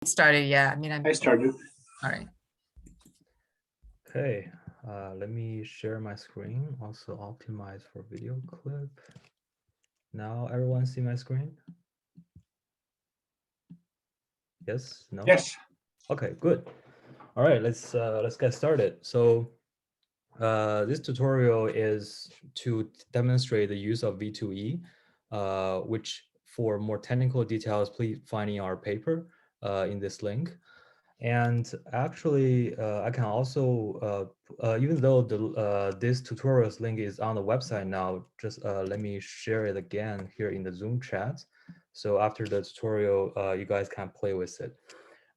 Started, yeah. I mean, I started. all right. Okay, let me share my screen, also optimize for video clip. Now everyone see my screen? Yes, no? Yes. Okay, good. All right, let's get started. So this tutorial is to demonstrate the use of v2e, which for more technical details, please find in our paper in this link. And actually, I can also, even though this tutorials link is on the website now, just let me share it again here in the Zoom chat. So after the tutorial, you guys can play with it.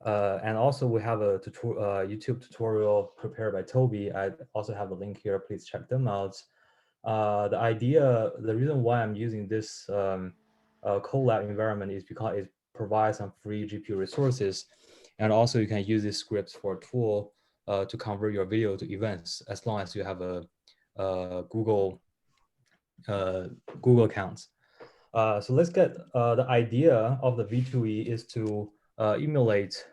And also we have a YouTube tutorial prepared by Toby. I also have a link here. Please check them out. The reason why I'm using this Colab environment is because it provides some free GPU resources. And also you can use these scripts for a tool to convert your video to events as long as you have a Google account. So let's get the idea of the v2e is to emulate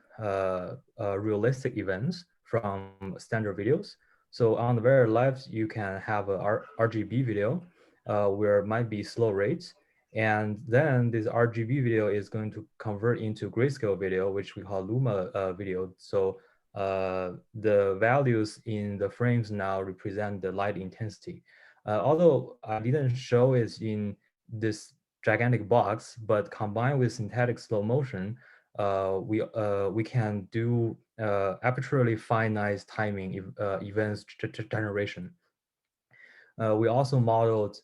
realistic events from standard videos. So on the very left, you can have a RGB video where it might be slow rates. And then this RGB video is going to convert into grayscale video, which we call Luma video. So the values in the frames now represent the light intensity. Although I didn't show it in this gigantic box, but combined with synthetic slow motion, we can do arbitrarily finite timing events generation. We also modeled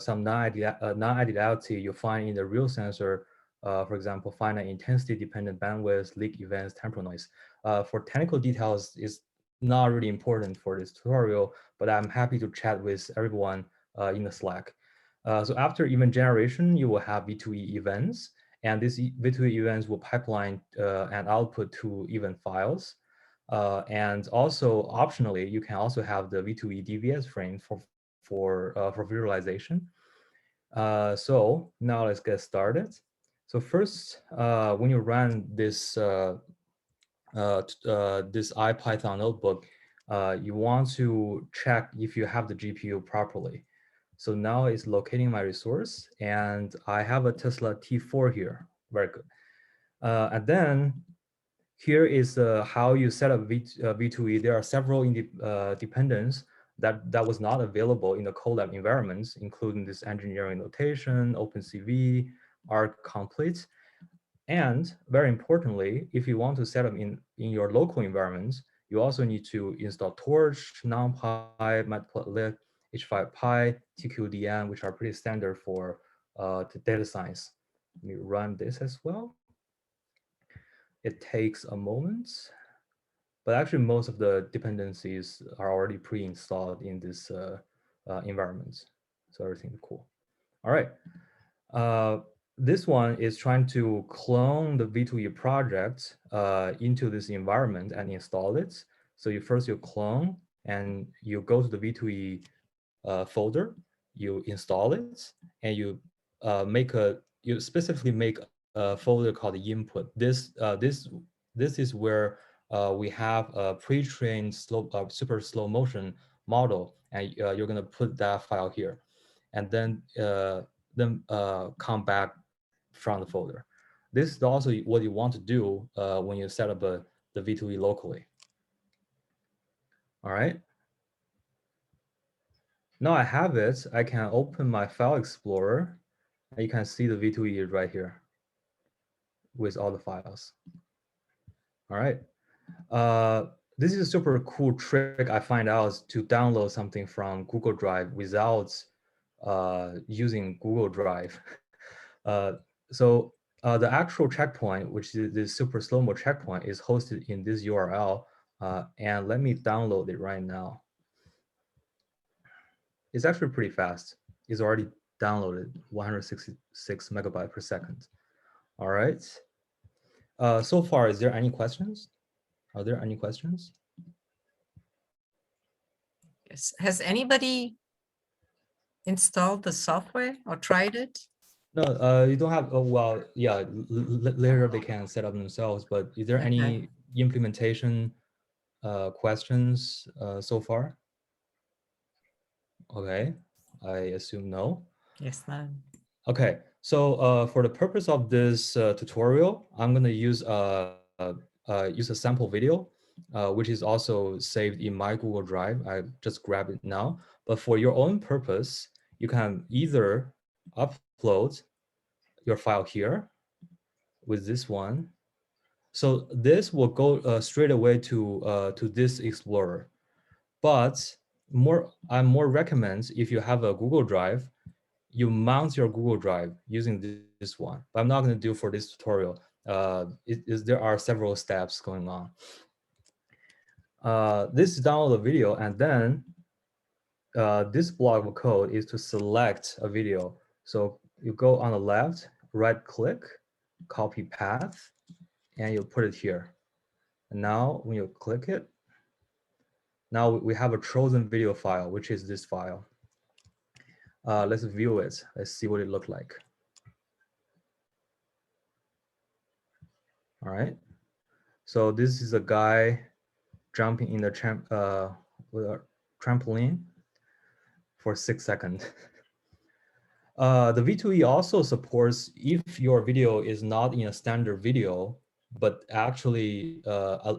some non-ideality you find in the real sensor, for example, finite intensity dependent bandwidth, leak events, temporal noise. For technical details, it's not really important for this tutorial, but I'm happy to chat with everyone in the Slack. So after event generation, you will have v2e events, and these v2e events will pipeline and output to event files. And also optionally, you can also have the v2e DVS frame for visualization. So now let's get started. So first, when you run this this IPython notebook, you want to check if you have the GPU properly. So now it's locating my resource, and I have a Tesla T4 here. Very good. And then here is how you set up v2e. There are several dependents that was not available in the Colab environments, including this engineering notation, OpenCV, arc complete. And very importantly, if you want to set up in your local environments, you also need to install Torch, NumPy, Matplotlib, H5Py, TQDM, which are pretty standard for the data science. Let me run this as well. It takes a moment, but actually most of the dependencies are already pre-installed in this environment. So everything's cool. All right. This one is trying to clone the v2e project into this environment and install it. So you clone and you go to the v2e folder, you install it, and you specifically make a folder called the input. This is where we have a pre-trained super slow motion model, and you're gonna put that file here, and then come back from the folder. This is also what you want to do when you set up the v2e locally. All right. Now I have it, I can open my file explorer, and you can see the v2e right here with all the files. All right. This is a super cool trick I find out to download something from Google Drive without using Google Drive. So the actual checkpoint, which is this super slow-mo checkpoint, is hosted in this URL. And let me download it right now. It's actually pretty fast. It's already downloaded 166 megabytes per second. All right. So far, is there any questions? Are there any questions? Yes. Has anybody installed the software or tried it? No, you don't have, oh, well, yeah, later they can set up themselves, but is there Okay. any implementation questions so far? Okay, I assume no. Yes, no. Okay, so for the purpose of this tutorial, I'm gonna use a sample video, which is also saved in my Google Drive. I just grab it now. But for your own purpose, you can either upload your file here with this one. So this will go straight away to this Explorer. But I more recommend if you have a Google Drive, you mount your Google Drive using this one. But I'm not going to do for this tutorial. There are several steps going on. This is download the video, and then this block of code is to select a video. So you go on the left, right click, copy path, and you put it here. And now when you click it, now we have a chosen video file, which is this file. Let's view it. Let's see what it looked like. All right. So this is a guy jumping in the with a trampoline for 6 seconds. The v2e also supports if your video is not in a standard video, but actually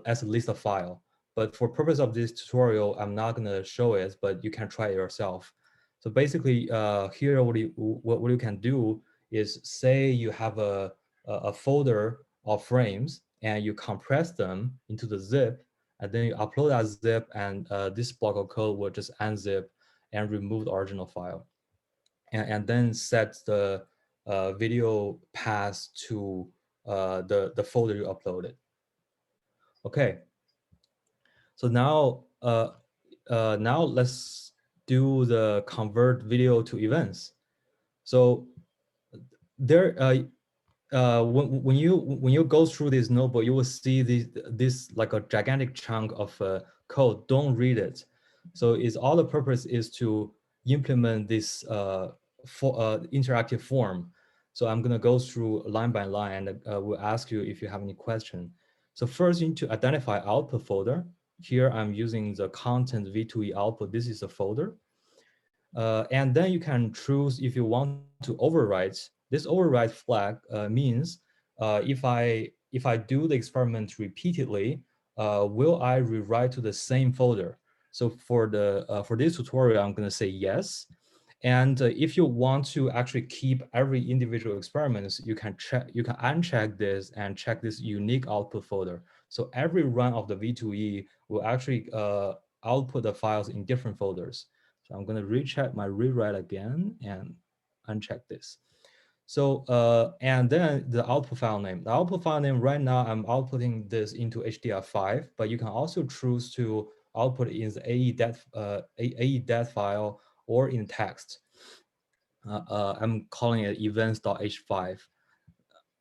as at least a file. But for purpose of this tutorial, I'm not gonna show it, but you can try it yourself. So basically, here what you can do is say you have a folder of frames and you compress them into the zip, and then you upload that zip, and this block of code will just unzip and remove the original file, and then set the video path to the folder you uploaded. Okay, so now let's do the convert video to events. So there, when you go through this notebook, you will see this like a gigantic chunk of code. Don't read it. So it's all the purpose is to implement this interactive form. So I'm gonna go through line by line, and we'll ask you if you have any question. So first, you need to identify output folder. Here I'm using the content v2e output. This is a folder. And then you can choose if you want to overwrite. This override flag means if I do the experiment repeatedly, will I rewrite to the same folder? So for this tutorial, I'm going to say yes. And if you want to actually keep every individual experiments, you can uncheck this and check this unique output folder. So every run of the v2e will actually output the files in different folders. So I'm going to recheck my rewrite again and uncheck this. So, and then the output file name. The output file name right now, I'm outputting this into HDR5, but you can also choose to output in the AE.dat file or in text. I'm calling it events.h5.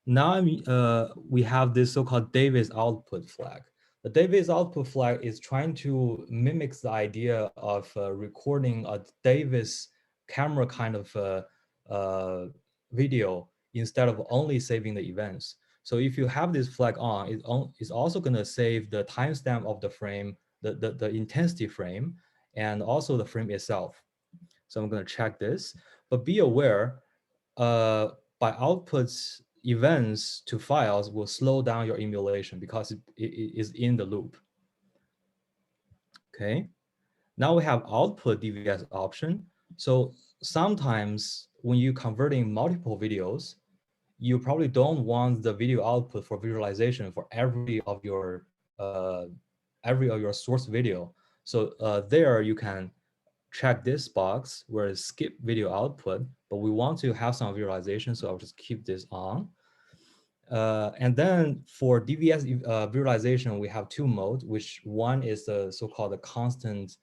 Now we have this so-called Davis output flag. The Davis output flag is trying to mimic the idea of recording a Davis camera kind of video instead of only saving the events. So if you have this flag on, it's also going to save the timestamp of the frame, the intensity frame, and also the frame itself. So I'm going to check this, but be aware, by outputs events to files will slow down your emulation because it is in the loop. Okay. Now we have output DVS option. So sometimes when you're converting multiple videos, you probably don't want the video output for visualization for every of your source video. So there you can check this box where it's skip video output, but we want to have some visualization, so I'll just keep this on. And then for DVS visualization, we have two modes, which one is the so-called constant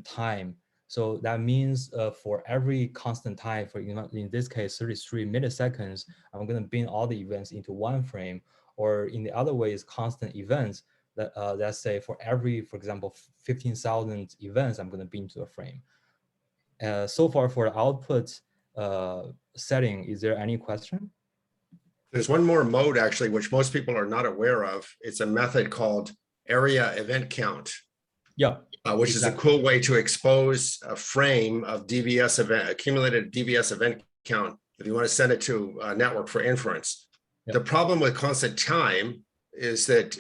time. So that means for every constant time, for in this case, 33 milliseconds, I'm going to bin all the events into one frame. Or in the other way is constant events. That let's say for every, for example, 15,000 events, I'm going to bin to a frame. So far for the output setting. Is there any question? There's one more mode, actually, which most people are not aware of. It's a method called area event count. Yeah. Which is a cool way to expose a frame of DVS event, accumulated DVS event count, if you want to send it to a network for inference. Yeah. The problem with constant time is that,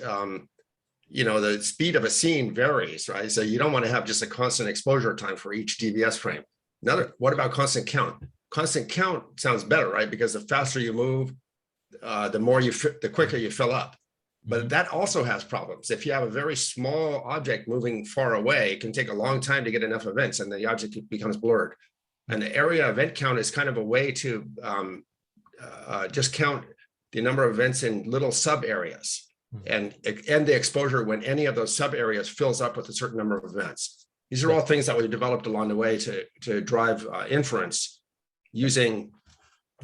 the speed of a scene varies, right? So you don't want to have just a constant exposure time for each DVS frame. What about constant count? Constant count sounds better, right? Because the faster you move, the quicker you fill up. But that also has problems. If you have a very small object moving far away, it can take a long time to get enough events and the object becomes blurred. And the area event count is kind of a way to just count the number of events in little sub areas and the exposure when any of those sub areas fills up with a certain number of events. These are all things that we developed along the way to drive inference using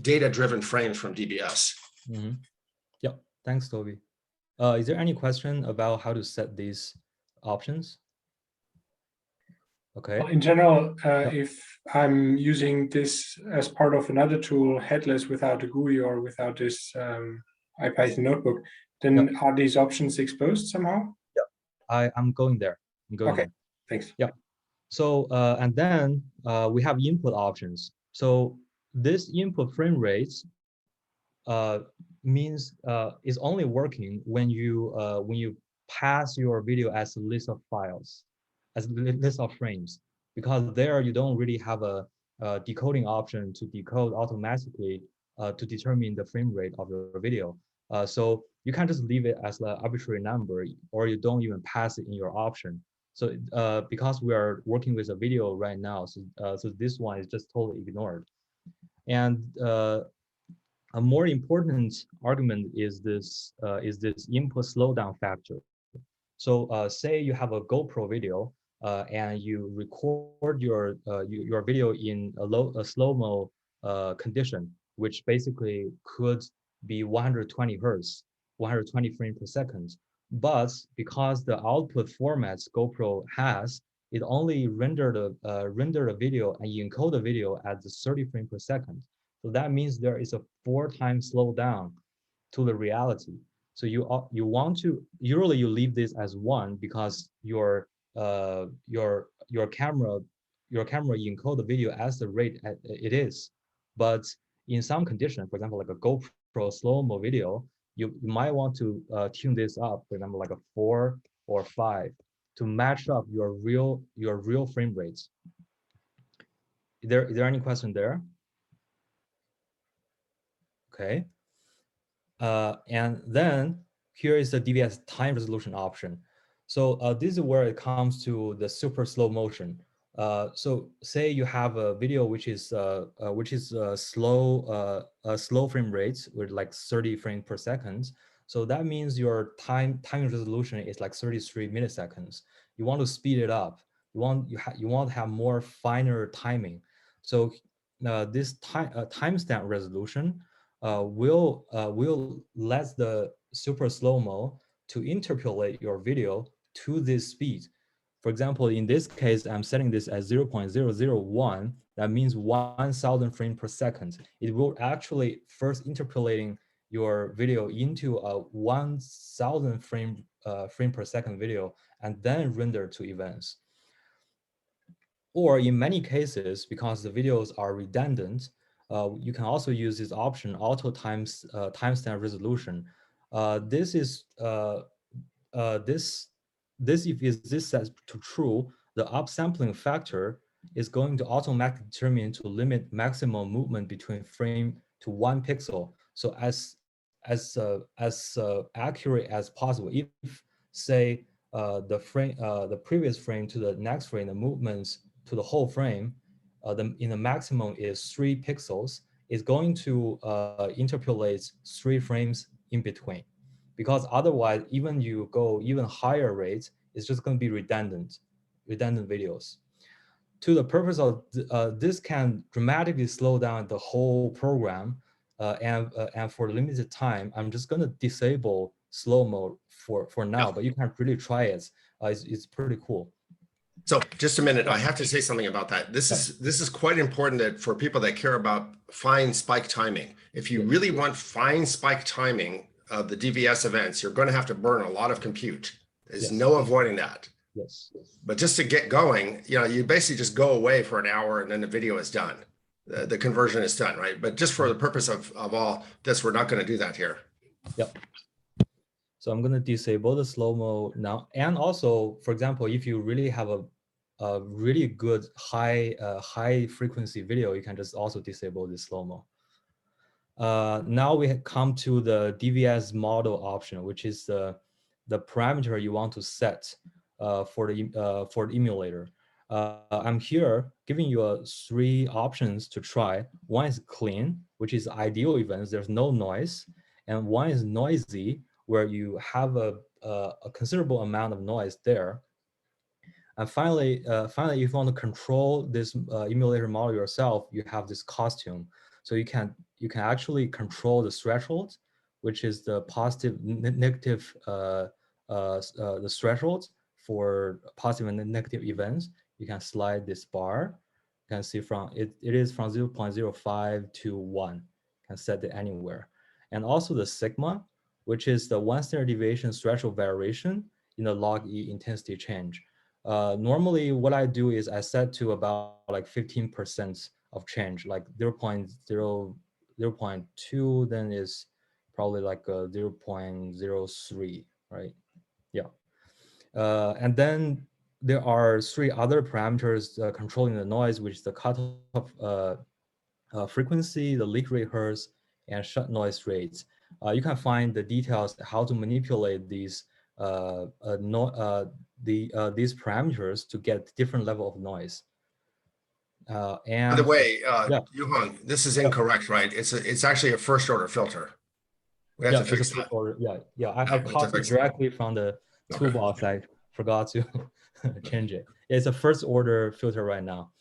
data-driven frames from DBS. Yeah, thanks, Toby. Is there any question about how to set these options? Okay. Well, in general, if I'm using this as part of another tool, headless without a GUI or without this IPython notebook, then are these options exposed somehow? Yeah, I'm going there. Okay, thanks. Yeah. So, and then we have input options. So this input frame rates means is only working when you pass your video as a list of files, as a list of frames, because there you don't really have a decoding option to decode automatically to determine the frame rate of your video. So you can't just leave it as an arbitrary number, or you don't even pass it in your option. So because we are working with a video right now, so this one is just totally ignored. And a more important argument is this input slowdown factor. So say you have a GoPro video and you record your video in a slow-mo condition, which basically could be 120 hertz, 120 frames per second. But because the output formats GoPro has, it only render the video and encode the video at the 30 frames per second. So that means there is a 4 times slowdown to the reality. So you want to, usually you leave this as 1 because your camera encode the video as the rate it is. But in some condition, for example, like a GoPro slow-mo video, you might want to tune this up, for example, like a 4 or 5 to match up your real frame rates. Is there any question there? Okay. And then here is the DVS time resolution option. So this is where it comes to the super slow motion. So say you have a video which is slow frame rates with like 30 frames per second. So that means your time resolution is like 33 milliseconds. You want to speed it up. You want to have more finer timing. So this timestamp resolution will let the super slow-mo to interpolate your video to this speed. For example, in this case, I'm setting this as 0.001. That means 1,000 frames per second. It will actually first interpolating your video into a 1,000 frame per second video and then render to events. Or in many cases, because the videos are redundant, you can also use this option, auto timestamp resolution. This is if this set to true, the upsampling factor is going to automatically determine to limit maximum movement between frame to 1 pixel. So as accurate as possible. If say the previous frame to the next frame, the movements to the whole frame, in the maximum is 3 pixels, is going to interpolate 3 frames in between. Because otherwise, even you go even higher rates, it's just going to be redundant videos. To the purpose of this can dramatically slow down the whole program, and for limited time, I'm just going to disable slow-mo for now, but you can really try it. It's pretty cool. So just a minute, I have to say something about that. This is quite important that for people that care about fine spike timing. If you really want fine spike timing of the DVS events, you're going to have to burn a lot of compute. There's no avoiding that. Yes. But just to get going, you basically just go away for an hour and then the video is done. The conversion is done, right? But just for the purpose of all this, we're not going to do that here. Yep. So I'm going to disable the slow-mo now. And also, for example, if you really have a really good high frequency video, you can just also disable the slow-mo. Now we come to the DVS model option, which is the parameter you want to set for the emulator. I'm here giving you 3 options to try. One is clean, which is ideal events. There's no noise. And one is noisy, where you have a considerable amount of noise there. And finally, if you want to control this emulator model yourself, you have this costume. So you can actually control the threshold, which is the positive, negative, the threshold for positive and negative events. You can slide this bar. You can see from it is from 0.05 to 1. You can set it anywhere. And also the sigma, which is the 1 standard deviation threshold variation in the log E intensity change. Normally, what I do is I set to about like 15% of change, like 0.2, then is probably like 0.03, right? Yeah. And then there are 3 other parameters controlling the noise, which is the cutoff frequency, the leak rate hertz, and shut noise rates. You can find the details how to manipulate these these parameters to get different level of noise. And by the way, yeah. Yuhuang, this is incorrect, right? It's actually a first order filter. We have to fix that. I copied directly from the toolbox. I forgot to change it. It's a first order filter right now.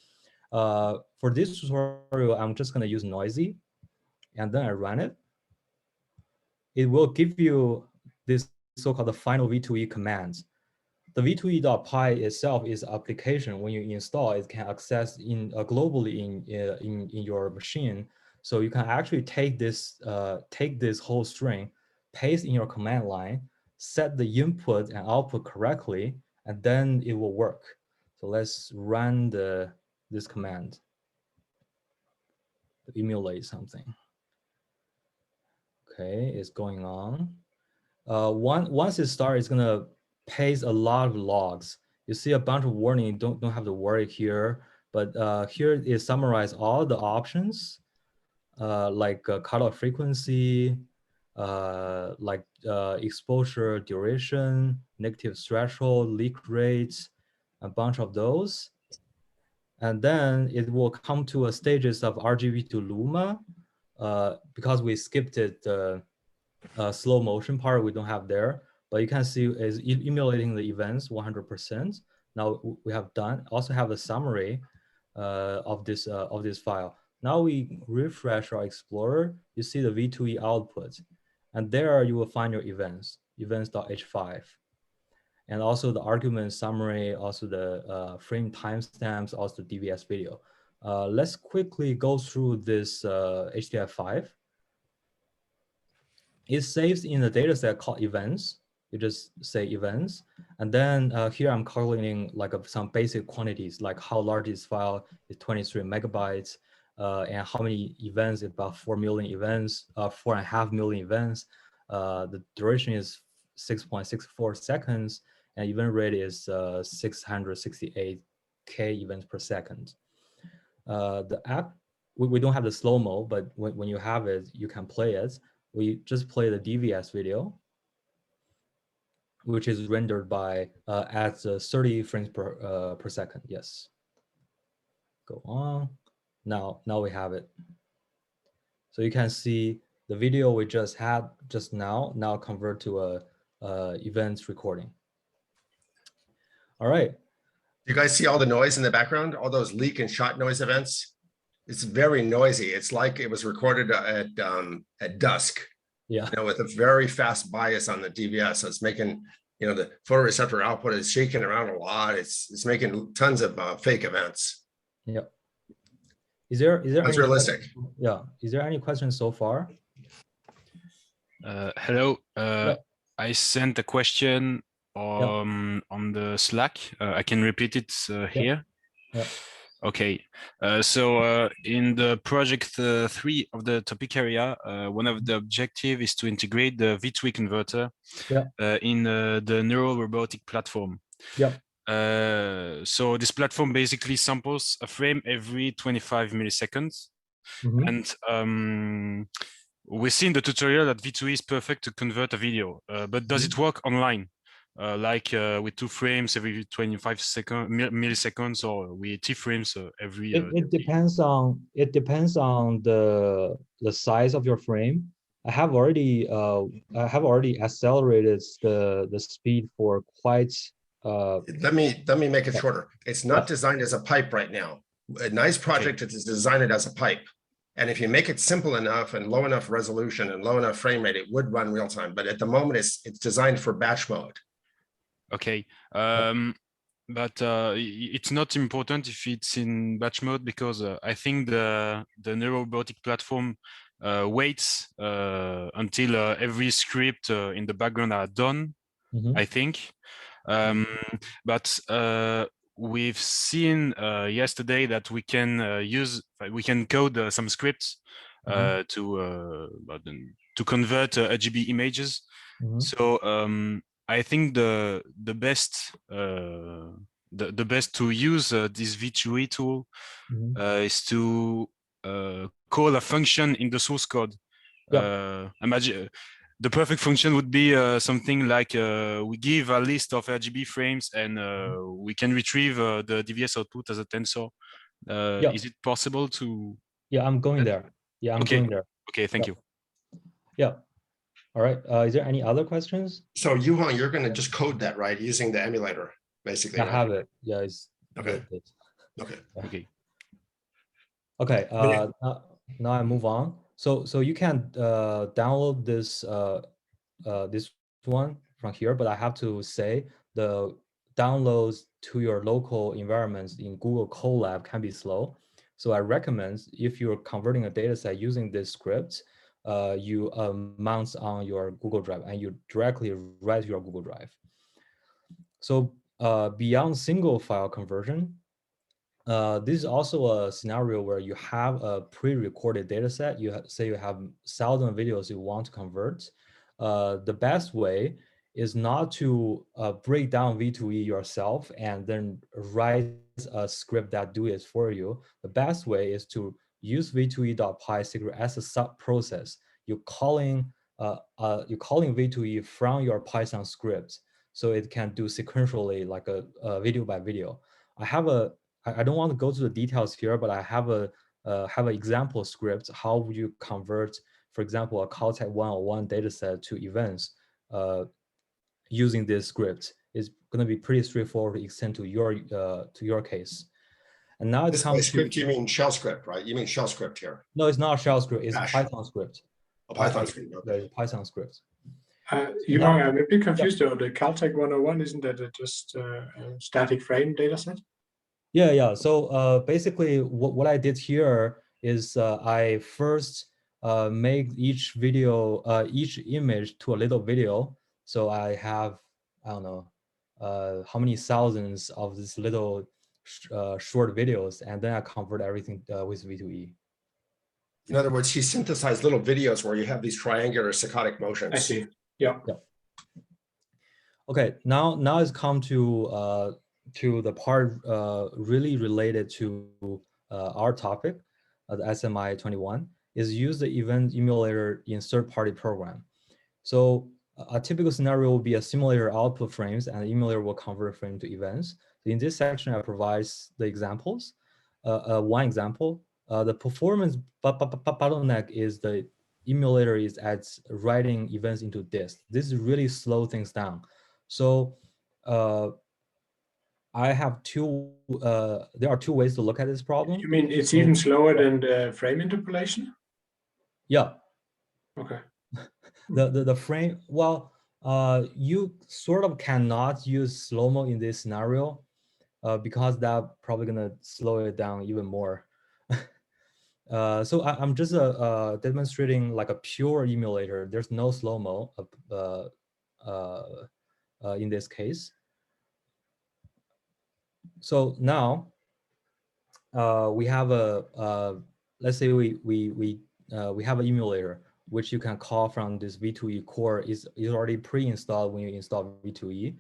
For this tutorial, I'm just going to use noisy, and then I run it. It will give you this so-called the final v2e commands. The v2e.py itself is application. When you install, it can access globally in your machine. So you can actually take this whole string, paste in your command line, set the input and output correctly, and then it will work. So let's run this command to emulate something. Okay, it's going on. Once it starts, it's gonna paste a lot of logs. You see a bunch of warning. Don't have to worry here, but here is summarize all the options, like cutoff frequency, like exposure duration, negative threshold, leak rates, a bunch of those. And then it will come to a stages of RGB to Luma, because we skipped it, slow motion part we don't have there, but you can see is emulating the events 100%. Now we have done, also have a summary of this file. Now we refresh our Explorer, you see the v2e output, and there you will find your events.h5. And also the argument summary, also the frame timestamps, also the DVS video. Let's quickly go through this HDF5. It saves in the data set called events. You just say events. And then here I'm calculating like some basic quantities, like how large this file is 23 megabytes, and how many events, about 4 million events, 4.5 million events. The duration is 6.64 seconds, and event rate is 668K events per second. The app, we don't have the slow-mo, but when you have it, you can play it. We just play the DVS video, which is rendered by at 30 frames per second. Yes. Go on. Now we have it. So you can see the video we just had just now convert to a events recording. All right. You guys see all the noise in the background? All those leak and shot noise events? It's very noisy. It's like it was recorded at dusk. Yeah. With a very fast bias on the DVS. So it's making You know, the photoreceptor output is shaking around a lot. It's making tons of fake events. Yeah. Is there That's any realistic. Yeah. Is there any questions so far? Hello. Yeah. I sent a question Yeah. on the Slack. I can repeat it here. Yeah. Okay. So in the project 3 of the topic area, one of the objective is to integrate the v2e converter in the neural robotic platform. Yeah. So this platform basically samples a frame every 25 milliseconds. And we see in the tutorial that v2e is perfect to convert a video, but does it work online? Like with 2 frames every 25 milliseconds, or with T frames every. It depends on the size of your frame. I have already accelerated the speed for quite. Let me make it shorter. It's not designed as a pipe right now. A nice project is designed as a pipe. And if you make it simple enough and low enough resolution and low enough frame rate, it would run real time. But at the moment, it's designed for batch mode. Okay. But it's not important if it's in batch mode, because I think the neurorobotic platform waits until every script in the background are done, I think. But we've seen yesterday that we can code some scripts to convert RGB images. So I think the best to use this v2e tool is to call a function in the source code. Imagine the perfect function would be something like we give a list of RGB frames and we can retrieve the DVS output as a tensor. Is it possible to? Yeah, I'm going there. Yeah, I'm going there. Okay, thank you. Yeah. All right. Is there any other questions? So Yuhuang, you're going to just code that, right? Using the emulator, basically. I have it. Yeah, it's okay. Okay. Okay. Now I move on. So you can download this this one from here, but I have to say the downloads to your local environments in Google Colab can be slow. So I recommend, if you're converting a data set using this script, you mount on your Google Drive and you directly write to your Google Drive. So beyond single file conversion, this is also a scenario where you have a pre-recorded data set. Say you have 1,000 videos you want to convert. The best way is not to break down v2e yourself and then write a script that do it for you. The best way is to use v2e.py secret as a sub process. You're calling v2e from your Python script, so it can do sequentially, like a video by video. I don't want to go to the details here, but I have an example script. How would you convert, for example, a Caltech 101 dataset to events using this script? Is going to be pretty straightforward to extend to your case. And now it's by script, you mean shell script, right? You mean shell script here? No, it's not a shell script. It's a Python script. A Python script. Okay. Python script. Yuhuang, I'm a bit confused though. The Caltech 101, isn't that just a static frame dataset? Yeah. So basically, what I did here is I first make each image to a little video. So I have, I don't know, how many thousands of these little short videos, and then I convert everything with v2e. In other words, he synthesized little videos where you have these triangular saccadic motions. I see. Yeah. Okay. Now it's come to the part really related to our topic, the SMI 21, is use the event emulator in third-party program. So a typical scenario will be a simulator output frames, and the emulator will convert frame to events. So in this section, I provide the examples. One example, the performance bottleneck is the emulator is at writing events into disk. This is really slow things down. So I have there are two ways to look at this problem. You mean it's even slower than the frame interpolation? Yeah. Okay. The frame, well, You sort of cannot use slow-mo in this scenario because that probably gonna slow it down even more. So I'm just demonstrating like a pure emulator. There's no slow-mo in this case. So now we have let's say we have an emulator which you can call from this v2e core is already pre-installed when you install v2e.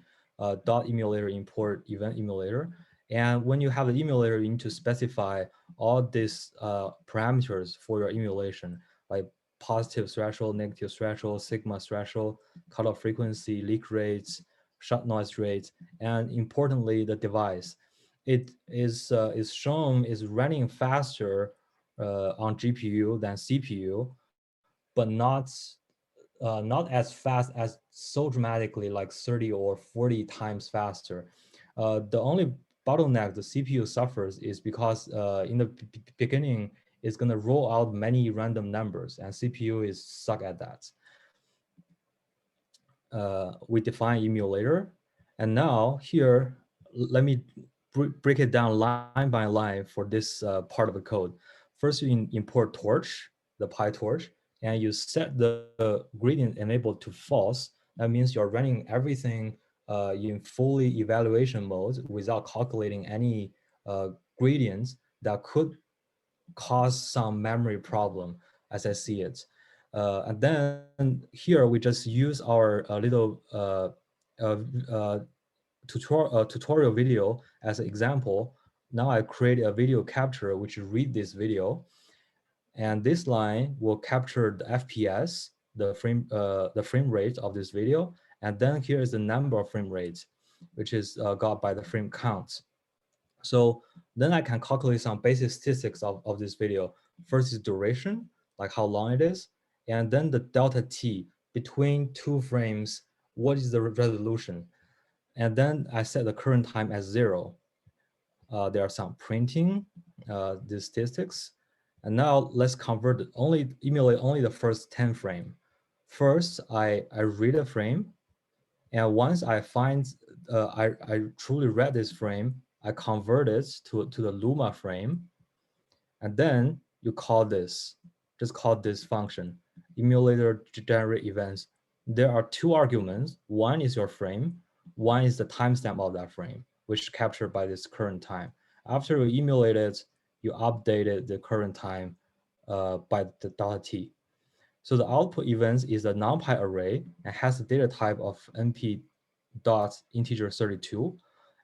Dot emulator import event emulator, and when you have the emulator, you need to specify all these parameters for your emulation, like positive threshold, negative threshold, sigma threshold, cutoff frequency, leak rates, shot noise rates, and importantly, the device. It is shown is running faster on GPU than CPU, but not as fast as so dramatically like 30 or 40 times faster. The only bottleneck the CPU suffers is because in the beginning, it's going to roll out many random numbers, and CPU is suck at that. We define emulator, and now here, let me break it down line by line for this part of the code. First, you import torch, the PyTorch, and you set the gradient enabled to false. That means you're running everything in fully evaluation mode without calculating any gradients that could cause some memory problem as I see it. And then here we just use our little tutorial video as an example. Now I create a video capture which read this video, and this line will capture the FPS, the frame rate of this video, and then here is the number of frame rates, which is got by the frame count. So then I can calculate some basic statistics of this video. First is duration, like how long it is, and then the delta t between two frames, what is the resolution? And then I set the current time as 0. There are some printing, the statistics. And now let's emulate only the first 10 frame. First, I read a frame. And once I find, I truly read this frame, I convert it to the Luma frame. And then you call this, just call this function, emulator generate events. There are two arguments. One is your frame. One is the timestamp of that frame, which is captured by this current time. After you emulate it, you updated the current time by the delta t. So the output events is a NumPy array and has the data type of np dot integer 32.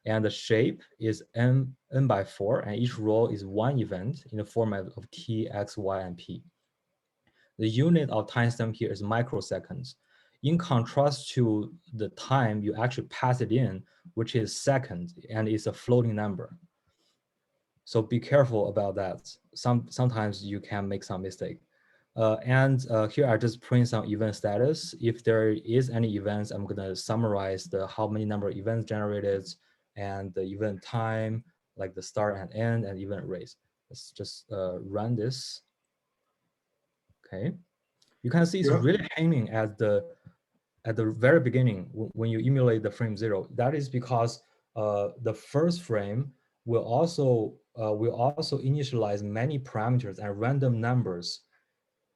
And the shape is n by 4, and each row is one event in the format of t, x, y, and p. The unit of timestamp here is microseconds. In contrast to the time you actually pass it in, which is seconds, and it's a floating number. So be careful about that. Sometimes you can make some mistake. Here I just print some event status. If there is any events, I'm gonna summarize how many number of events generated and the event time, like the start and end, and event rates. Let's just run this. Okay, you can see it's really hanging at the very beginning when you emulate the frame 0. That is because the first frame will also initialize many parameters and random numbers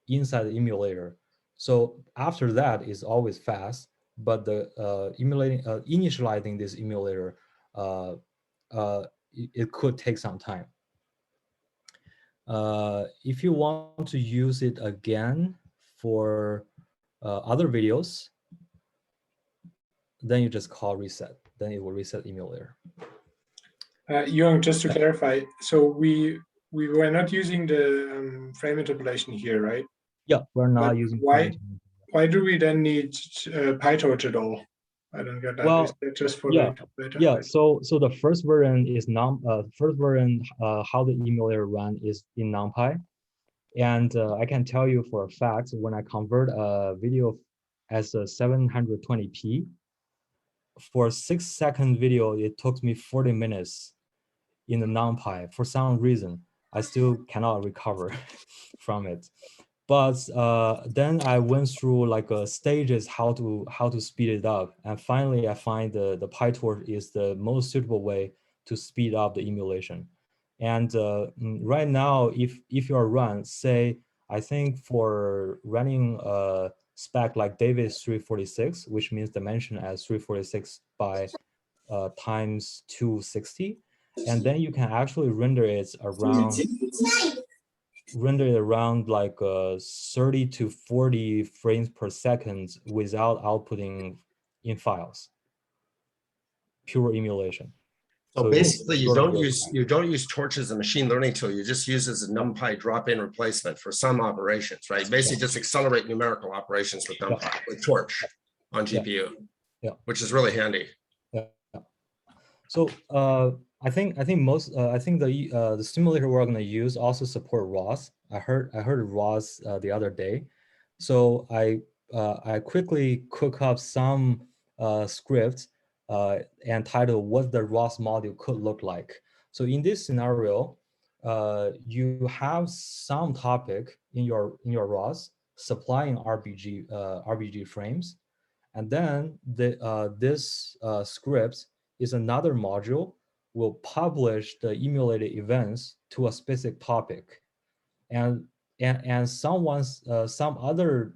inside the emulator. So after that is always fast, but the initializing this emulator, it could take some time. If you want to use it again for other videos, then you just call reset. Then it will reset emulator. Yuhuang, just to clarify, so we were not using the frame interpolation here, right? Yeah, we're not using. Why do we then need PyTorch at all? I don't get that. Well, is that just for yeah, the yeah. So the first version is how the emulator run is in NumPy, and I can tell you for a fact when I convert a video as a 720p for a 6-second video, it took me 40 minutes in the NumPy. For some reason, I still cannot recover from it. But then I went through like stages how to speed it up, and finally I find the PyTorch is the most suitable way to speed up the emulation. And right now, if you are run, say, I think for running a spec like Davis 346, which means dimension as 346 by times 260, and then you can actually render it around like 30 to 40 frames per second without outputting in files, pure emulation. So it's basically, you sort of don't use Torch as a machine learning tool. You just use it as a NumPy drop-in replacement for some operations, right? Basically, just accelerate numerical operations with NumPy with Torch on GPU, which is really handy. So I think the simulator we're going to use also support ROS. I heard ROS the other day, so I quickly cook up some scripts and title what the ROS module could look like. So in this scenario, you have some topic in your ROS supplying RBG frames, and then this script is another module will publish the emulated events to a specific topic, and some other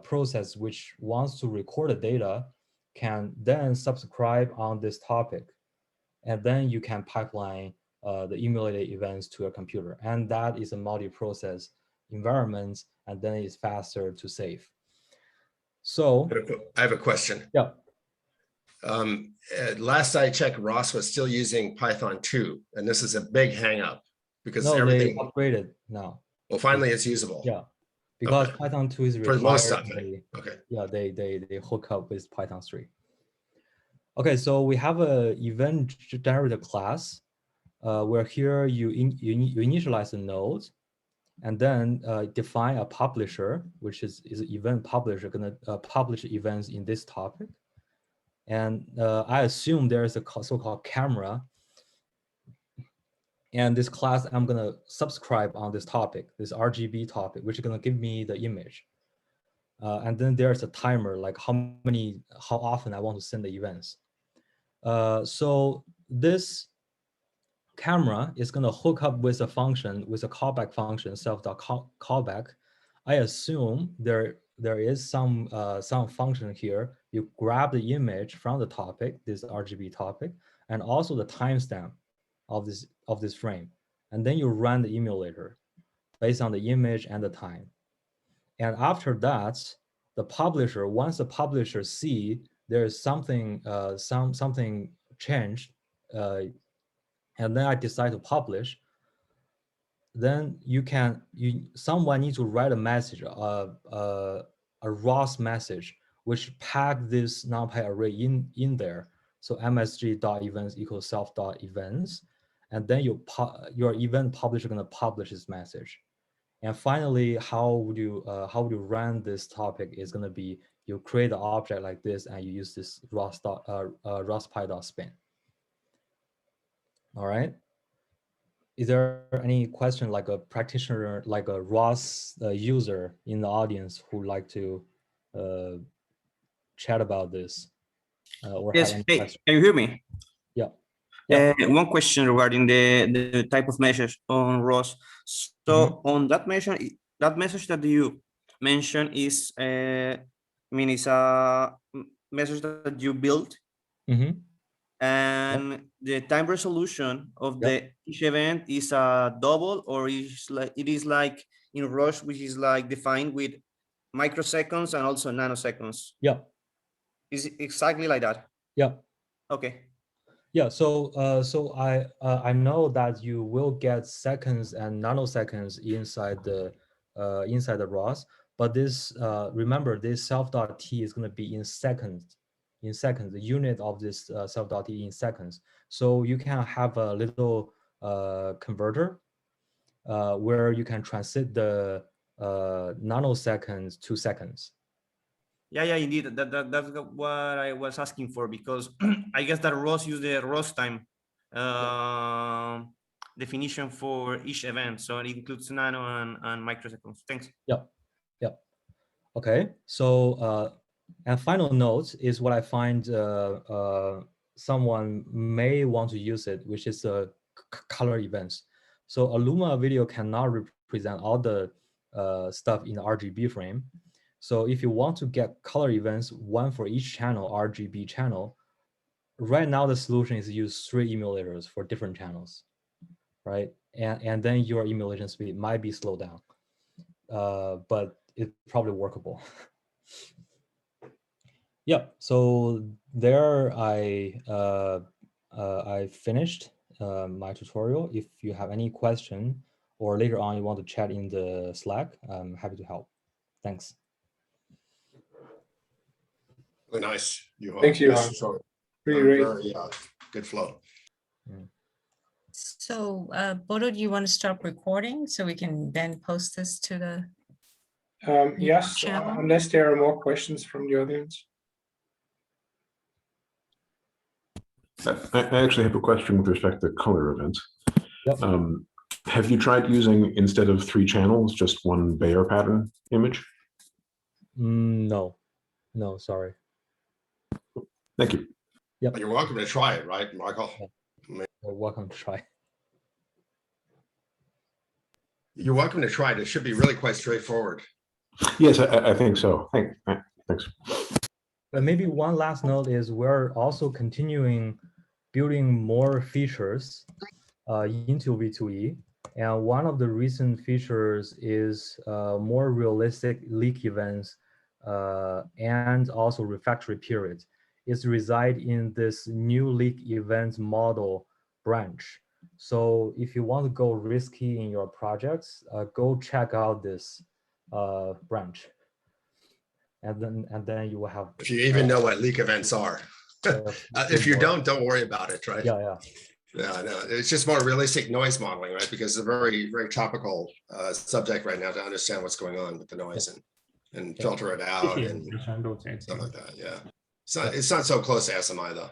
process which wants to record the data can then subscribe on this topic, and then you can pipeline the emulated events to a computer, and that is a multi-process environment, and then it's faster to save. So I have a question. Yeah. Last I checked, Ross was still using Python 2, and this is a big hang up because No, everything. they upgraded now. Well, finally, it's usable. Yeah, because Okay. Python 2 is For required. most stuff. Okay. Yeah, they hook up with Python 3. Okay, so we have a event generator class where here you initialize a node, and then define a publisher, which is event publisher, gonna publish events in this topic. And I assume there is a so-called camera. And this class, I'm gonna subscribe on this topic, this RGB topic, which is gonna give me the image. And then there's a timer, like how often I want to send the events. So this camera is gonna hook up with a function, with a callback function, self.callback. I assume there is some function here. You grab the image from the topic, this RGB topic, and also the timestamp of this frame, and then you run the emulator based on the image and the time. And after that, the publisher, once the publisher see there is something something changed, and then I decide to publish, then someone needs to write a message, a ROS message, which pack this NumPy array in there. So msg.events equals self.events, and then your event publisher gonna publish this message. And finally, how would you run this topic is gonna be, you create an object like this and you use this rospy.spin. All right. Is there any question, like a practitioner, like a ROS user in the audience who would like to chat about this? Or yes, have any hey, questions? can you hear me? Yeah. One question regarding the type of message on ROS. So on that message that you mentioned is, it's a message that you built, and the time resolution of each event is a double, or is like in ROS, which is like defined with microseconds and also nanoseconds. Yeah. Is it exactly like that? Yeah. Okay. Yeah, so I know that you will get seconds and nanoseconds inside the ROS, but this remember, this self.t is going to be in seconds. The unit of this self.t in seconds. So you can have a little converter where you can transit the nanoseconds to seconds. Yeah, indeed. That's what I was asking for, because I guess that ROS use the ROS time definition for each event, so it includes nano and microseconds. Thanks. Yeah. Yep. Okay. So, and final note is what I find someone may want to use it, which is color events. So a Luma video cannot represent all the stuff in the RGB frame. So if you want to get color events, one for each channel, RGB channel, right now the solution is use 3 emulators for different channels, right? And then your emulation speed might be slowed down, but it's probably workable. Yep. So there I finished my tutorial. If you have any question or later on you want to chat in the Slack, I'm happy to help. Thanks. Really nice. Yuhuang. Thanks, Yuhuang. Nice tutorial. Really great. Very good flow. So, Bodo, do you want to stop recording so we can then post this to the? Yes, channel? unless there are more questions from the audience. I actually have a question with respect to color events. Yep. Have you tried using, instead of 3 channels, just one Bayer pattern image? No, sorry. Thank you. Yep. You're welcome to try it, right, Michael? You're welcome to try. You're welcome to try it. It should be really quite straightforward. Yes, I think so. Thanks. But maybe one last note is we're also continuing building more features into v2e. And one of the recent features is more realistic leak events and also refractory periods. It's reside in this new leak events model branch. So if you want to go risky in your projects, go check out this branch. And then you will have. If you even know what leak events are. If you don't worry about it, right? Yeah. Yeah, no, it's just more realistic noise modeling, right? Because it's a very, very topical subject right now to understand what's going on with the noise and filter it out and stuff like that. Yeah, it's not so close to SMI though.